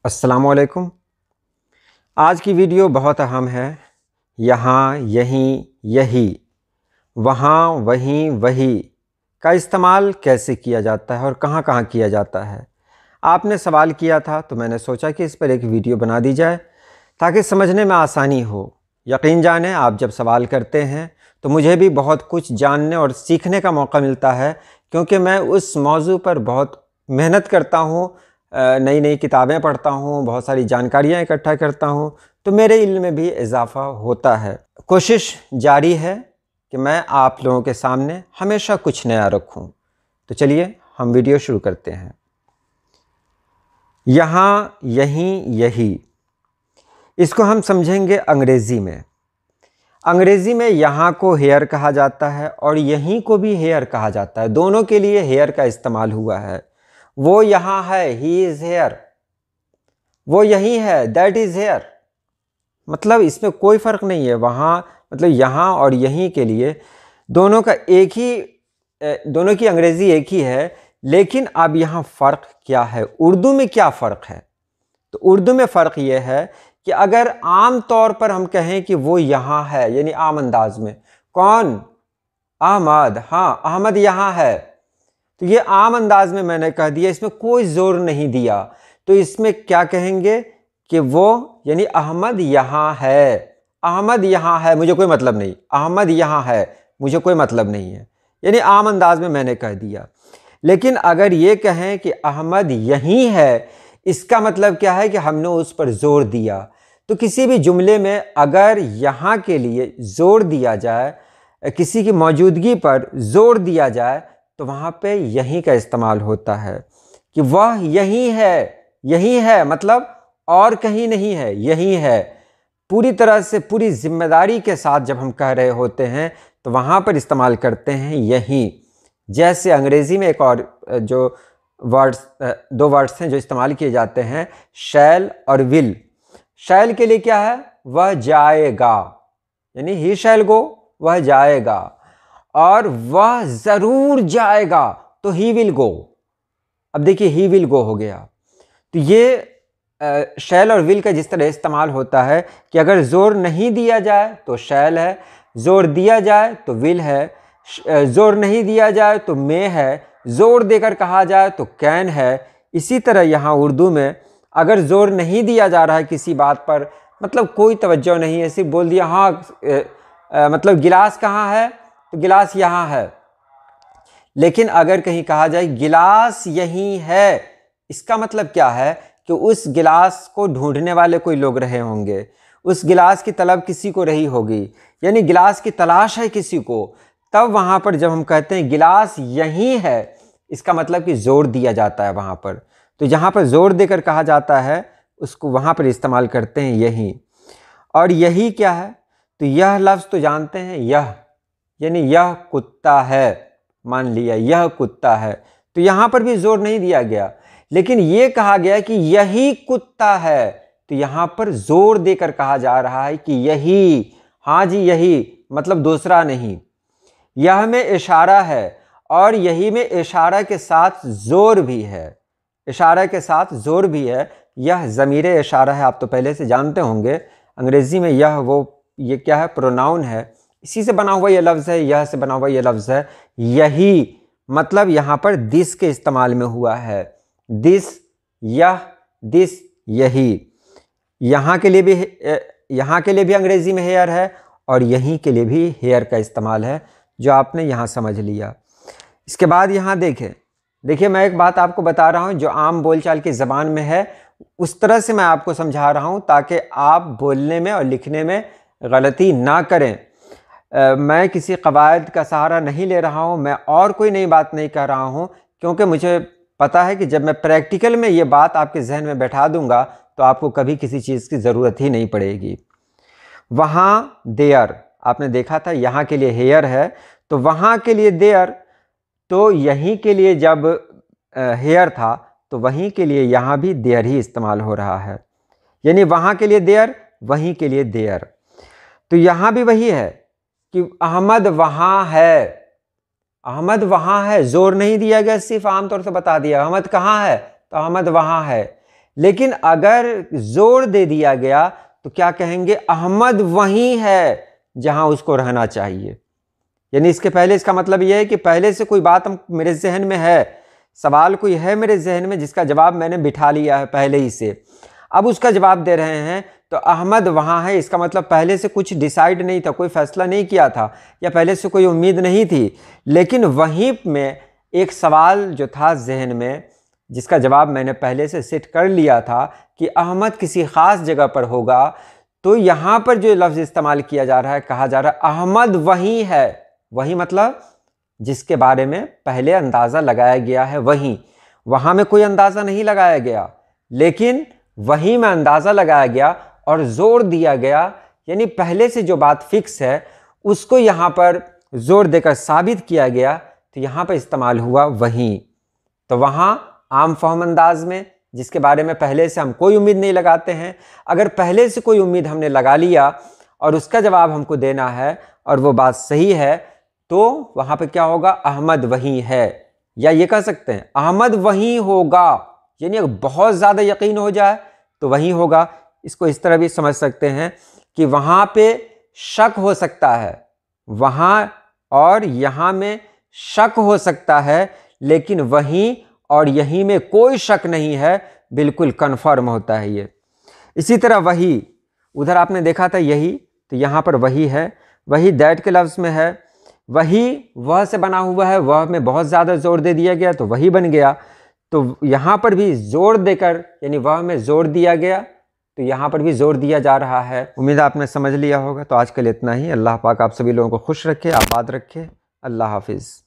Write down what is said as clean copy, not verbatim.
अस्सलाम वालेकुम। आज की वीडियो बहुत अहम है। यहाँ, यहीं, यही, वहाँ, वहीं, वही का इस्तेमाल कैसे किया जाता है और कहाँ कहाँ किया जाता है। आपने सवाल किया था तो मैंने सोचा कि इस पर एक वीडियो बना दी जाए ताकि समझने में आसानी हो। यकीन जाने आप जब सवाल करते हैं तो मुझे भी बहुत कुछ जानने और सीखने का मौका मिलता है, क्योंकि मैं उस मौजू पर बहुत मेहनत करता हूँ, नई नई किताबें पढ़ता हूँ, बहुत सारी जानकारियाँ इकट्ठा करता हूँ, तो मेरे इल्म में भी इजाफ़ा होता है। कोशिश जारी है कि मैं आप लोगों के सामने हमेशा कुछ नया रखूँ। तो चलिए हम वीडियो शुरू करते हैं। यहाँ, यहीं, यही, इसको हम समझेंगे अंग्रेज़ी में। अंग्रेज़ी में यहाँ को हेयर कहा जाता है और यहीं को भी हेयर कहा जाता है। दोनों के लिए हेयर का इस्तेमाल हुआ है। वो यहाँ है, ही इज़ हेयर। वो यहीं है, दैट इज़ हेयर। मतलब इसमें कोई फ़र्क नहीं है। वहाँ मतलब यहाँ और यहीं के लिए दोनों का एक ही, दोनों की अंग्रेज़ी एक ही है। लेकिन अब यहाँ फ़र्क क्या है, उर्दू में क्या फ़र्क है? तो उर्दू में फ़र्क ये है कि अगर आम तौर पर हम कहें कि वो यहाँ है, यानी आम अंदाज में, कौन? अहमद। हाँ, अहमद यहाँ है। तो ये आम अंदाज में मैंने कह दिया, इसमें कोई जोर नहीं दिया। तो इसमें क्या कहेंगे कि वो, यानी अहमद यहाँ है। अहमद यहाँ है, मुझे कोई मतलब नहीं। अहमद यहाँ है, मुझे कोई मतलब नहीं है। यानी आम अंदाज में मैंने कह दिया। लेकिन अगर ये कहें कि अहमद यहीं है, इसका मतलब क्या है कि हमने उस पर जोर दिया। तो किसी भी जुमले में अगर यहाँ के लिए जोर दिया जाए, किसी की मौजूदगी पर जोर दिया जाए, तो वहाँ पे यहीं का इस्तेमाल होता है कि वह यहीं है। यहीं है मतलब और कहीं नहीं है, यहीं है। पूरी तरह से पूरी जिम्मेदारी के साथ जब हम कह रहे होते हैं तो वहाँ पर इस्तेमाल करते हैं यहीं। जैसे अंग्रेज़ी में एक और जो वर्ड्स, दो वर्ड्स हैं जो इस्तेमाल किए जाते हैं, शैल और विल। शैल के लिए क्या है? वह जाएगा, यानी ही शैल गो, वह जाएगा। और वह ज़रूर जाएगा तो ही विल गो। अब देखिए ही विल गो हो गया। तो ये शैल और विल का जिस तरह इस्तेमाल होता है कि अगर ज़ोर नहीं दिया जाए तो शैल है, ज़ोर दिया जाए तो विल है, ज़ोर नहीं दिया जाए तो मे है, ज़ोर देकर कहा जाए तो कैन है। इसी तरह यहाँ उर्दू में अगर ज़ोर नहीं दिया जा रहा है किसी बात पर, मतलब कोई तवज्जो नहीं है, सिर्फ बोल दिया हाँ, मतलब गिलास कहाँ है, तो गिलास यहाँ है। लेकिन अगर कहीं कहा जाए गिलास यहीं है, इसका मतलब क्या है कि उस गिलास को ढूंढने वाले कोई लोग रहे होंगे, उस गिलास की तलब किसी को रही होगी, यानी गिलास की तलाश है किसी को। तब वहाँ पर जब हम कहते हैं गिलास यहीं है, इसका मतलब कि जोर दिया जाता है वहाँ पर। तो जहाँ पर जोर देकर कहा जाता है उसको वहाँ पर इस्तेमाल करते हैं यहीं। और यही क्या है? तो यह लफ्ज़ तो जानते हैं, यह, यानी यह कुत्ता है। मान लिया यह कुत्ता है, तो यहाँ पर भी जोर नहीं दिया गया। लेकिन यह कहा गया कि यही कुत्ता है, तो यहाँ पर जोर देकर कहा जा रहा है कि यही, हाँ जी यही, मतलब दूसरा नहीं। यह में इशारा है और यही में इशारा के साथ जोर भी है। इशारा के साथ जोर भी है। यह ज़मीर इशारा है, आप तो पहले से जानते होंगे। अंग्रेज़ी में यह वो, ये क्या है? प्रोनाउन है। इसी से बना हुआ ये लफ्ज़ है, यह से बना हुआ ये लफ्ज़ है। यही मतलब यहाँ पर दिस के इस्तेमाल में हुआ है। दिस, यह, दिस, यही। यहाँ के लिए भी, यहाँ के लिए भी अंग्रेज़ी में हेयर है और यहीं के लिए भी हेयर का इस्तेमाल है, जो आपने यहाँ समझ लिया। इसके बाद यहाँ देखिए मैं एक बात आपको बता रहा हूँ जो आम बोलचाल की ज़बान में है, उस तरह से मैं आपको समझा रहा हूँ ताकि आप बोलने में और लिखने में गलती ना करें। मैं किसी कवायद का सहारा नहीं ले रहा हूँ, मैं और कोई नई बात नहीं कह रहा हूँ, क्योंकि मुझे पता है कि जब मैं प्रैक्टिकल में ये बात आपके जहन में बैठा दूंगा तो आपको कभी किसी चीज़ की ज़रूरत ही नहीं पड़ेगी। वहाँ देयर, आपने देखा था यहाँ के लिए हेयर है, तो वहाँ के लिए देयर। तो यहीं के लिए जब हेयर था तो वहीं के लिए यहाँ भी देयर ही इस्तेमाल हो रहा है, यानी वहाँ के लिए देयर, वहीं के लिए देयर। तो यहाँ भी वही है कि अहमद वहाँ है। अहमद वहाँ है, जोर नहीं दिया गया, सिर्फ आमतौर से बता दिया अहमद कहाँ है, तो अहमद वहाँ है। लेकिन अगर जोर दे दिया गया तो क्या कहेंगे, अहमद वहीं है जहां उसको रहना चाहिए। यानी इसके पहले इसका मतलब यह है कि पहले से कोई बात मेरे जहन में है, सवाल कोई है मेरे जहन में जिसका जवाब मैंने बिठा लिया है पहले ही से, अब उसका जवाब दे रहे हैं तो अहमद वहाँ है। इसका मतलब पहले से कुछ डिसाइड नहीं था, कोई फैसला नहीं किया था या पहले से कोई उम्मीद नहीं थी, लेकिन वहीं में एक सवाल जो था जहन में जिसका जवाब मैंने पहले से सेट कर लिया था कि अहमद किसी ख़ास जगह पर होगा। तो यहाँ पर जो लफ्ज़ इस्तेमाल किया जा रहा है, कहा जा रहा है अहमद वहीं है। वहीं मतलब जिसके बारे में पहले अंदाज़ा लगाया गया है वहीं, वहाँ में कोई अंदाज़ा नहीं लगाया गया, लेकिन वहीं में अंदाज़ा लगाया गया और जोर दिया गया। यानी पहले से जो बात फिक्स है उसको यहाँ पर जोर देकर साबित किया गया, तो यहाँ पर इस्तेमाल हुआ वहीं। तो वहाँ आम फहम अंदाज में जिसके बारे में पहले से हम कोई उम्मीद नहीं लगाते हैं, अगर पहले से कोई उम्मीद हमने लगा लिया और उसका जवाब हमको देना है और वो बात सही है, तो वहाँ पे क्या होगा, अहमद वहीं है। या ये कह सकते हैं अहमद वहीं होगा, यानी अगर बहुत ज़्यादा यकीन हो जाए तो वहीं होगा। इसको इस तरह भी समझ सकते हैं कि वहाँ पे शक हो सकता है, वहाँ और यहाँ में शक हो सकता है, लेकिन वहीं और यहीं में कोई शक नहीं है, बिल्कुल कन्फर्म होता है ये। इसी तरह वही, उधर आपने देखा था यही, तो यहाँ पर वही है। वही दैट के लफ्ज़ में है, वही वह से बना हुआ है, वह में बहुत ज़्यादा जोर दे दिया गया तो वही बन गया। तो यहाँ पर भी जोर देकर, यानी वह में जोर दिया गया तो यहाँ पर भी जोर दिया जा रहा है। उम्मीद आपने समझ लिया होगा। तो आज के लिए इतना ही। अल्लाह पाक आप सभी लोगों को खुश रखे, आबाद रखे। अल्लाह हाफिज़।